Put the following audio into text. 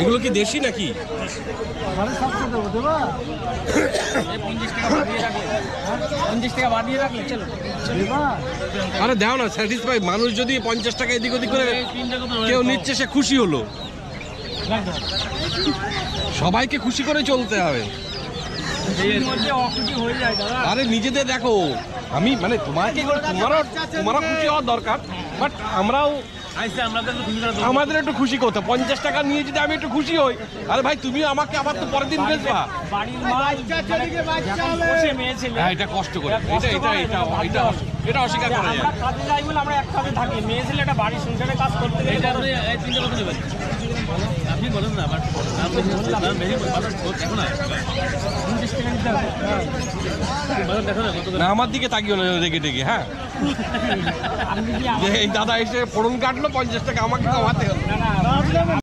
এগুলো কি দেশি নাকি? আরে দাও না, স্যাটিসফাই মানুষ। যদি 50 টাকা এদিক ওদিক করে কেউ নিচ্ছে সে খুশি হলো। সবাইকে খুশি করে চলতে হবে। আরে নিজেদের দেখো, আমি মানে তোমারও খুশি হওয়ার দরকার, বাট আমরাও আমাদের একটু খুশি করতে। 50 টাকা নিয়ে যদি আমি একটু খুশি হই, আরে ভাই তুমিও আমাকে আবার তো পরের দিন বেচবা। হ্যাঁ, এটা কষ্ট করে, এটা অস্বীকার করা যায়। আমরা একসাথে থাকি, মেয়ে ছেলে একটা বাড়ির সংসারে কাজ করতে গেলে আপনি বলেন না। না আমার দিকে তাকিও না রেগে টেগে। হ্যাঁ, এই দাদা এসে ফোড়ন কাটলো, 50 টাকা আমাকে খাওয়াতে হবে।